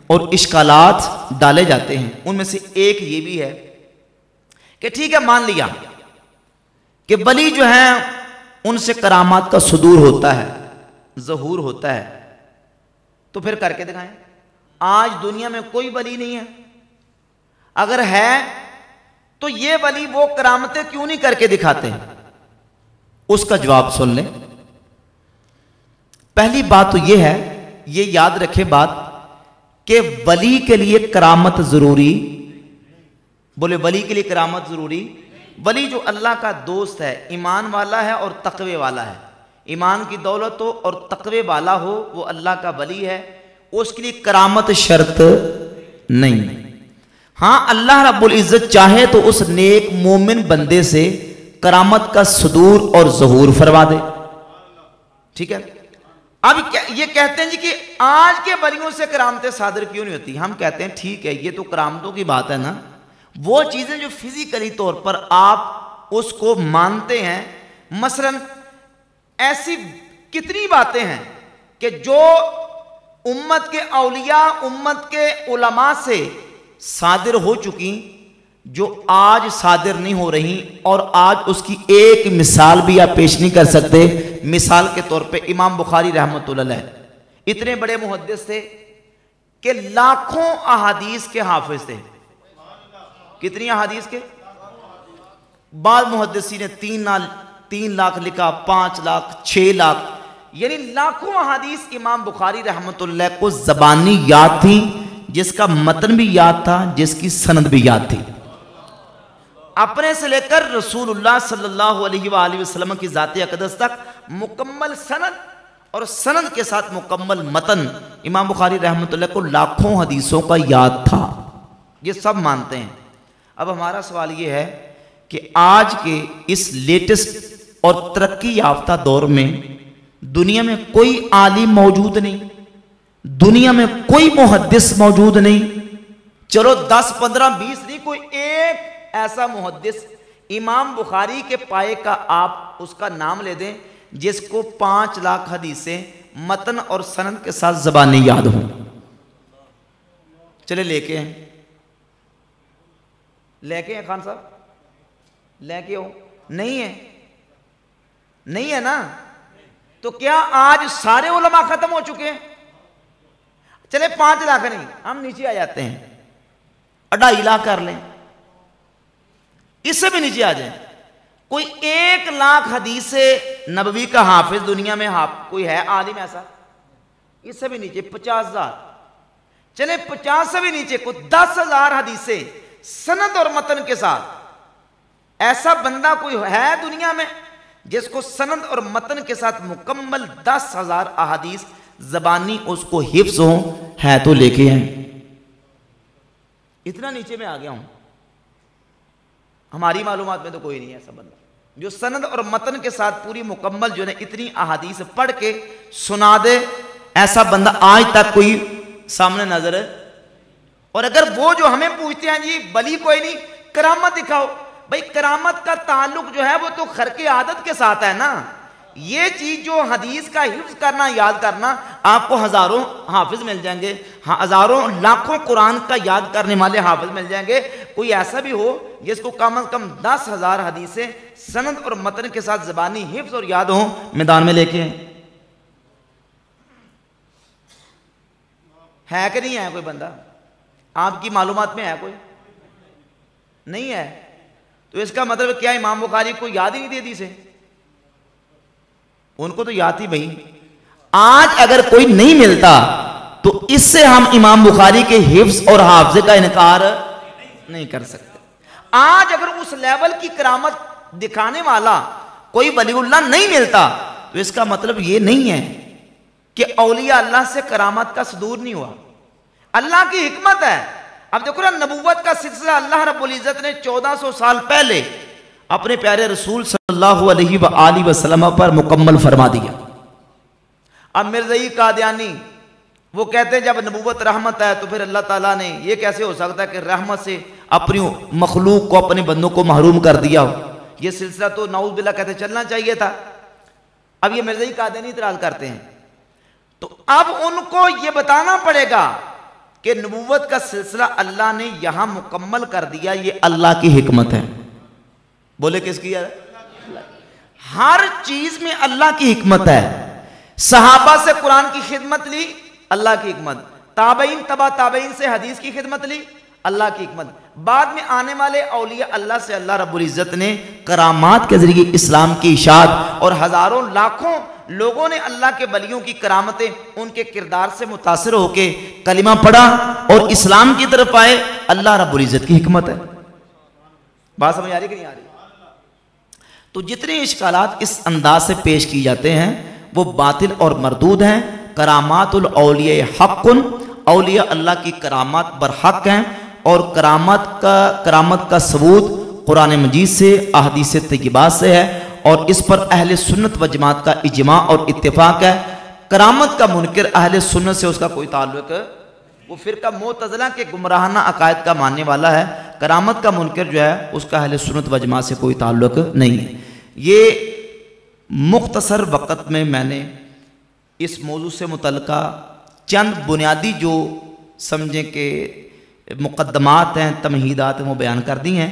اور اشکالات ڈالے جاتے ہیں، ان میں سے ایک یہ بھی ہے کہ ٹھیک ہے مان لیا کہ ولی جو ہیں ان سے کرامات کا صدور ہوتا ہے، ظہور ہوتا ہے، تو پھر کر کے دکھائیں۔ آج دنیا میں کوئی ولی نہیں ہے، اگر ہے تو یہ ولی وہ کرامتیں کیوں نہیں کر کے دکھاتے ہیں؟ اس کا جواب سن لیں۔ پہلی بات تو یہ ہے، یہ یاد رکھے بات کہ ولی کے لیے کرامت ضروری، بولے ولی کے لیے کرامت ضروری، ولی جو اللہ کا دوست ہے، ایمان والا ہے اور تقوی والا ہے، ایمان کی دولت ہو اور تقوی والا ہو، وہ اللہ کا ولی ہے، اس کے لیے کرامت شرط نہیں۔ ہاں اللہ رب العزت چاہے تو اس نیک مومن بندے سے کرامت کا صدور اور ظہور فرما دے، ٹھیک ہے۔ اب یہ کہتے ہیں جی کہ آج کے ولیوں سے کرامتیں صادر کیوں نہیں ہوتی؟ ہم کہتے ہیں ٹھیک ہے، یہ تو کرامتوں کی بات ہے نا، وہ چیزیں جو فزیکلی طور پر آپ اس کو مانتے ہیں، مثلا ایسی کتنی باتیں ہیں کہ جو امت کے اولیاء، امت کے علماء سے صادر ہو چکی، جو آج صادر نہیں ہو رہی، اور آج اس کی ایک مثال بھی آپ پیش نہیں کر سکتے۔ مثال کے طور پہ امام بخاری رحمۃ اللہ علیہ اتنے بڑے محدث تھے کہ لاکھوں احادیث کے حافظ تھے۔ کتنی احادیث کے؟ بعض محدثین نے 3 لاکھ لکھا، 5 لاکھ، 6 لاکھ، یعنی لاکھوں احادیث امام بخاری رحمۃ اللہ کو زبانی یاد تھی، جس کا متن بھی یاد تھا، جس کی سند بھی یاد تھی، اپنے سے لے کر رسول اللہ صلی اللہ علیہ وآلہ وسلم کی ذات اقدس تک مکمل سند اور سند کے ساتھ مکمل متن امام بخاری رحمۃ اللہ کو لاکھوں حدیثوں کا یاد تھا، یہ سب مانتے ہیں۔ اب ہمارا سوال یہ ہے کہ آج کے اس لیٹسٹ اور ترقی یافتہ دور میں دنیا میں کوئی عالم موجود نہیں، دنیا میں کوئی محدث موجود نہیں، چلو 10 15 20 نہیں، کوئی ایک ایسا محدث امام بخاری کے پائے کا آپ اس کا نام لے دیں جس کو 5 لاکھ حدیثیں متن اور سند کے ساتھ زبانی یاد ہوں۔ چلے لے کے ہیں، لے کے ہیں خان صاحب، لے کے ہو، نہیں ہے، نہیں ہے نا، تو کیا آج سارے علماء ختم ہو چکے ہیں؟ چلے 5 لاکھ نہیں، ہم نیچے آ جاتے ہیں، 2.5 لاکھ کر لیں، اس سے بھی نیچے آ جائیں، کوئی 1 لاکھ حدیث نبوی کا حافظ دنیا میں کوئی ہے عالم ایسا؟ اس سے بھی نیچے 50,000، چلے 50 سے بھی نیچے کوئی 10,000 حدیثیں سند اور متن کے ساتھ، ایسا بندہ کوئی ہے دنیا میں جس کو سند اور متن کے ساتھ مکمل 10,000 احادیث زبانی اس کو حفظ ہوں؟ ہے تو لے کے ہیں، اتنا نیچے میں آ گیا ہوں، ہماری معلومات میں تو کوئی نہیں ہے ایسا بندہ جو سند اور متن کے ساتھ پوری مکمل جو ہے اتنی احادیث پڑھ کے سنا دے، ایسا بندہ آج تک کوئی سامنے نظر ہے۔ اور اگر وہ جو ہمیں پوچھتے ہیں جی ولی کوئی نہیں، کرامت دکھاؤ، بھئی کرامت کا تعلق جو ہے وہ تو خرق عادت کے ساتھ ہے نا، یہ چیز جو حدیث کا حفظ کرنا، یاد کرنا، آپ کو ہزاروں حافظ مل جائیں گے، ہزاروں لاکھوں قرآن کا یاد کرنے والے حافظ مل جائیں گے، کوئی ایسا بھی ہو جس کو کم از کم 10,000 حدیثیں سند اور متن کے ساتھ زبانی حفظ اور یاد ہوں، میدان میں لے کے ہے کہ نہیں ہے کوئی بندہ؟ آپ کی معلومات میں ہے کوئی؟ نہیں ہے؟ تو اس کا مطلب کیا امام بخاری کو یاد ہی نہیں تھی حدیثیں؟ ان کو تو یاد تھی بھائی. آج اگر کوئی نہیں ملتا تو اس سے ہم امام بخاری کے حفظ اور حافظے کا انکار نہیں کر سکتے. آج اگر اس لیول کی کرامت دکھانے والا کوئی ولی اللہ نہیں ملتا تو اس کا مطلب یہ نہیں ہے کہ اولیاء اللہ سے کرامت کا صدور نہیں ہوا. اللہ کی حکمت ہے. اب دیکھو نا نبوت کا سلسلہ اللہ رب العزت نے 1400 سال پہلے اپنے پیارے رسول صلی اللہ علیہ وآلہ وسلم پر مکمل فرما دیا. اب مرزائی قادیانی وہ کہتے ہیں جب نبوت رحمت ہے تو پھر اللہ تعالیٰ نے یہ کیسے ہو سکتا ہے کہ رحمت سے اپنی مخلوق کو اپنے بندوں کو محروم کر دیا ہو. یہ سلسلہ تو نعوذ باللہ کہتے چلنا چاہیے تھا. اب یہ مرزائی قادیانی اعتراض کرتے ہیں تو اب ان کو یہ بتانا پڑے گا کہ نبوت کا سلسلہ اللہ نے یہاں مکمل کر دیا, یہ اللہ کی حکمت ہے. بولے کس کی ہے؟ ہر چیز میں اللہ کی حکمت ہے. صحابہ سے قرآن کی خدمت لی, اللہ کی حکمت. تابعین تبع تابعین سے حدیث کی خدمت لی, اللہ کی حکمت. بعد میں آنے والے اولیاء اللہ سے اللہ رب العزت نے کرامات کے ذریعے اسلام کی اشاعت, اور ہزاروں لاکھوں لوگوں نے اللہ کے ولیوں کی کرامتیں ان کے کردار سے متاثر ہو کے کلمہ پڑھا اور اسلام کی طرف آئے. اللہ رب العزت کی حکمت ہے. بات سمجھ آ رہی کہ نہیں آ رہی؟ تو جتنے اشکالات اس انداز سے پیش کی جاتے ہیں وہ باطل اور مردود ہیں. کرامات الاولیاء حق, اولیاء اللہ کی کرامات برحق ہیں, اور کرامت کا ثبوت قرآن مجید سے, احادیث طیبات سے ہے, اور اس پر اہل سنت و جماعت کا اجماع اور اتفاق ہے. کرامت کا منکر اہل سنت سے اس کا کوئی تعلق ہے, وہ فرقہ معتزلہ کے گمراہانہ عقائد کا ماننے والا ہے. کرامت کا منکر جو ہے اس کا اہل سنت و جماعت سے کوئی تعلق نہیں ہے. یہ مختصر وقت میں نے اس موضوع سے متعلقہ چند بنیادی جو سمجھیں کہ مقدمات ہیں, تمہیدات ہیں, وہ بیان کر دی ہیں.